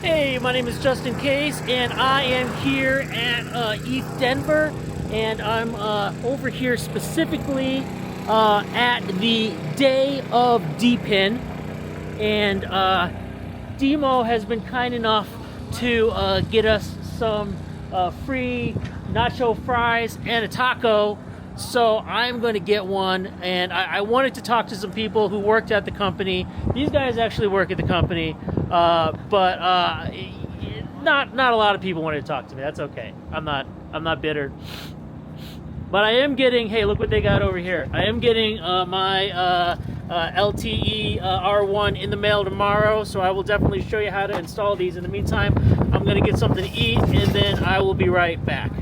Hey, my name is Justin Case, and I am here at ETHDenver, and I'm over here specifically at the day of DPIN, and DIMO has been kind enough to get us some free nacho fries and a taco. So I'm going to get one, and I wanted to talk to some people who worked at the company. These guys actually work at the company, but not a lot of people wanted to talk to me. That's okay. I'm not bitter. But I am getting. Hey, look what they got over here. I am getting my LTE R1 in the mail tomorrow, so I will definitely show you how to install these. In the meantime, I'm going to get something to eat, and then I will be right back.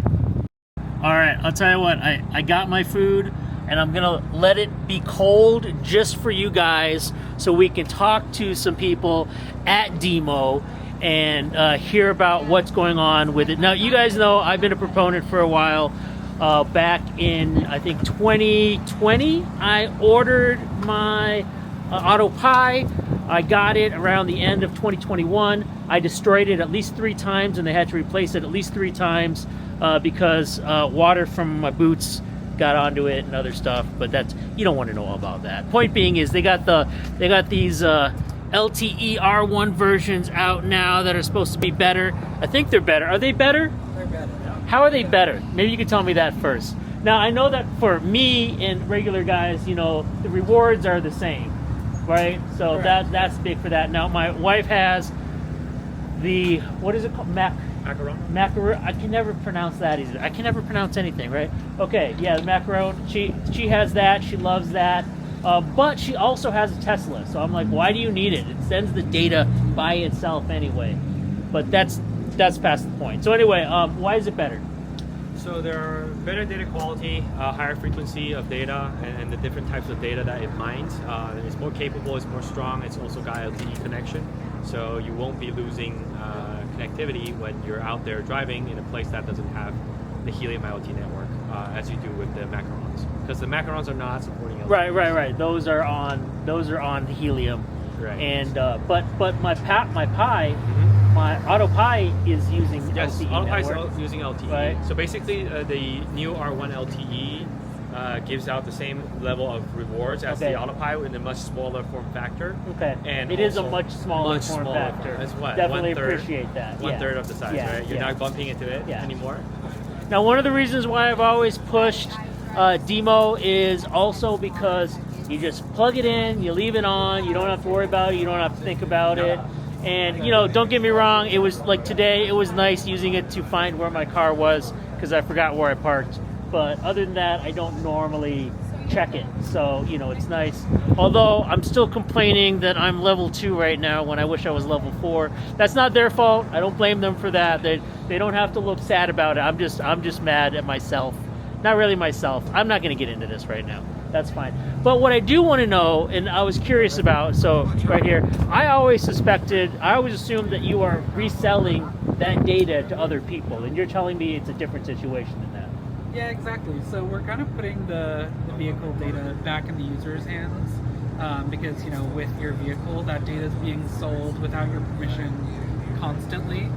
All right, I'll tell you what, I got my food, and I'm gonna let it be cold just for you guys so we can talk to some people at DIMO and hear about what's going on with it. Now, you guys know I've been a proponent for a while. Back in, I think, 2020, I ordered my Auto Pi. I got it around the end of 2021. I destroyed it at least 3 times, and they had to replace it at least 3 times. Because water from my boots got onto it and other stuff, but that's, you don't want to know all about that. Point being is they got these LTE R1 versions out now that are supposed to be better. I think they're better. Are they better? They're better. How are they better? Maybe you could tell me that first. Now, I know that for me and regular guys, you know, the rewards are the same, right? So that's big for that. Now, my wife has the, what is it called? Macaron. I can never pronounce that either. I can never pronounce anything, right? Okay, yeah, the macaron. She has that. She loves that. But she also has a Tesla. So I'm like, why do you need it? It sends the data by itself anyway. But that's past the point. So anyway, why is it better? So there are better data quality, higher frequency of data, and the different types of data that it mines. It's more capable, it's more strong, it's also got LTE connection. So you won't be losing connectivity when you're out there driving in a place that doesn't have the Helium IoT network, as you do with the macarons. Because the macarons are not supporting LTE. Right. Those are on the Helium. Right. And but my Pi. My Auto Pi is using LTE Auto Pi network. is using LTE. Right. So basically, the new R1 LTE gives out the same level of rewards as the Auto Pi in a much smaller form factor. Okay. And it is a much smaller form factor. That's what? Definitely One-third, appreciate that. One-third of the size, right? You're not bumping into it Yeah. anymore. Now, one of the reasons why I've always pushed DIMO is also because you just plug it in, you leave it on, you don't have to worry about it, you don't have to think about it. And, you know, don't get me wrong, it was like today, it was nice using it to find where my car was because I forgot where I parked. But other than that, I don't normally check it. So, you know, it's nice. Although I'm still complaining that I'm level 2 right now when I wish I was level 4. That's not their fault. I don't blame them for that. They don't have to look sad about it. I'm just mad at myself. Not really myself. I'm not going to get into this right now. That's fine. But what I do want to know, and I was curious about, so right here, I always assumed that you are reselling that data to other people, and you're telling me it's a different situation than that. Yeah, exactly. So we're kind of putting the vehicle data back in the user's hands because, you know, with your vehicle, that data is being sold without your permission constantly.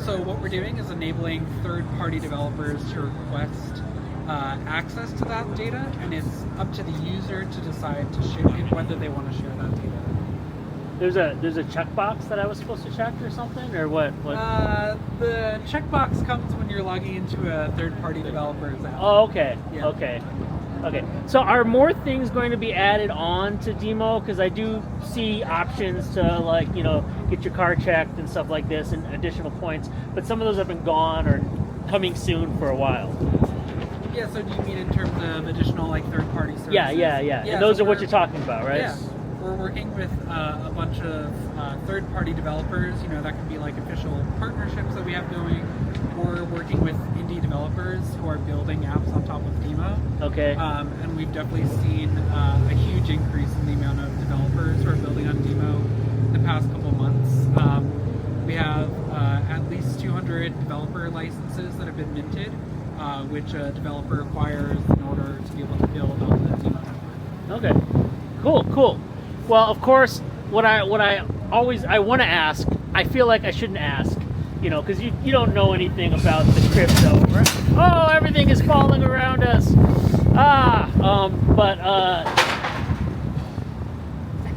So what we're doing is enabling third-party developers to request access to that data, and it's up to the user to decide to share whether they want to share that data. There's a checkbox that I was supposed to check or something, or what? The checkbox comes when you're logging into a third-party developer's app. Oh, okay. Yeah. Okay. So are more things going to be added on to DIMO? Because I do see options to, like, you know, get your car checked and stuff like this, and additional points. But some of those have been gone or coming soon for a while. Yeah, so do you mean in terms of additional, like, third-party services? Yeah. And those are what you're talking about, right? Yeah. We're working with a bunch of third-party developers. You know, that could be like official partnerships that we have going. We're working with indie developers who are building apps on top of DIMO. Okay. And we've definitely seen a huge increase in the amount of developers who are building on DIMO the past couple months. We have at least 200 developer licenses that have been minted, which a developer acquires in order to be able to build on the DIMO network. Okay. Cool. Well, of course, what I want to ask I feel like I shouldn't ask, you know, because you don't know anything about the crypto. Right? Oh, everything is falling around us.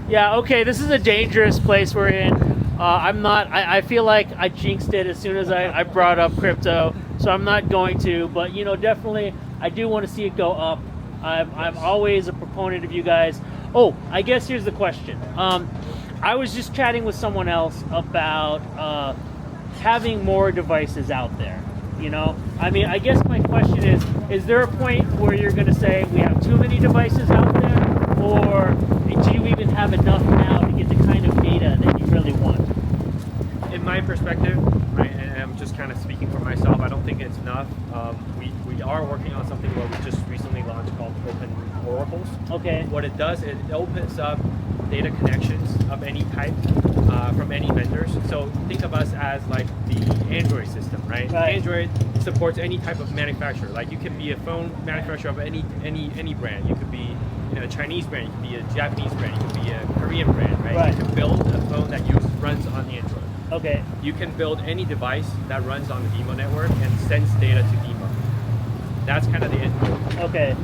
Yeah, okay, this is a dangerous place we're in. I feel like I jinxed it as soon as I brought up crypto, so I'm not going to, but you know, definitely, I do want to see it go up. I'm always a proponent of you guys. Oh, I guess here's the question. I was just chatting with someone else about having more devices out there. You know, I mean, I guess my question is there a point where you're going to say we have too many devices out there, or do you even have enough now to get the kind of data that you really want? In my perspective, right, and I'm just kind of speaking for myself, I don't think it's enough. We are working on something where we just recently launched called Open Oracles. Okay. What it does, it opens up data connections of any type from any vendors. So think of us as like the Android system, right? Android supports any type of manufacturer. Like you can be a phone manufacturer of any brand. You could be, you know, a Chinese brand. You could be a Japanese brand. You could be a Korean brand, right? You can build a phone that runs on Android. Okay. You can build any device that runs on the DIMO network and sends data to DIMO. That's kind of the end goal. Okay,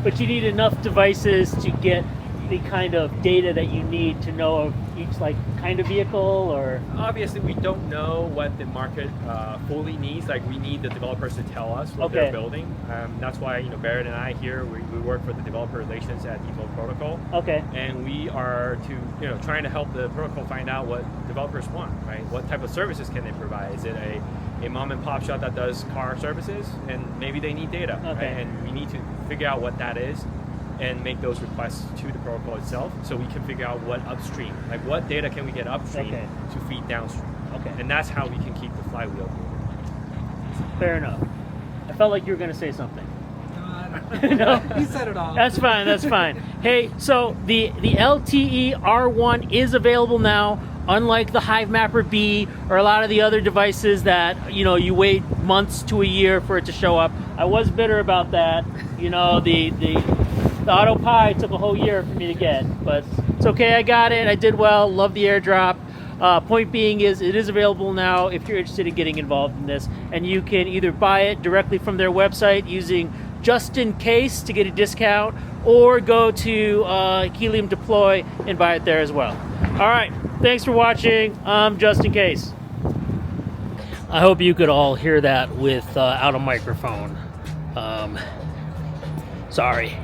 but you need enough devices to get the kind of data that you need to know of each like kind of vehicle, or obviously we don't know what the market fully needs. Like we need the developers to tell us what they're building. That's why, you know, Barrett and I here we work for the developer relations at DIMO Protocol. Okay. And we are trying to help the protocol find out what developers want, right? What type of services can they provide? Is it a mom and pop shop that does car services, and maybe they need data, right? And we need to figure out what that is and make those requests to the protocol itself, so we can figure out what upstream, like what data can we get upstream to feed downstream. Okay. And that's how we can keep the flywheel moving. Fair enough. I felt like you were going to say something. No, you said it all. That's fine. That's fine. Hey, so the LTE R1 is available now. Unlike the Hive Mapper B or a lot of the other devices that, you know, you wait months to a year for it to show up. I was bitter about that. You know, the Auto Pi took a whole year for me to get, but it's okay. I got it. I did well. Love the airdrop. Point being is it is available now if you're interested in getting involved in this, and you can either buy it directly from their website using Just In Case to get a discount, or go to Helium Deploy and buy it there as well. All right. Thanks for watching. Just In Case. I hope you could all hear that without a microphone. Sorry.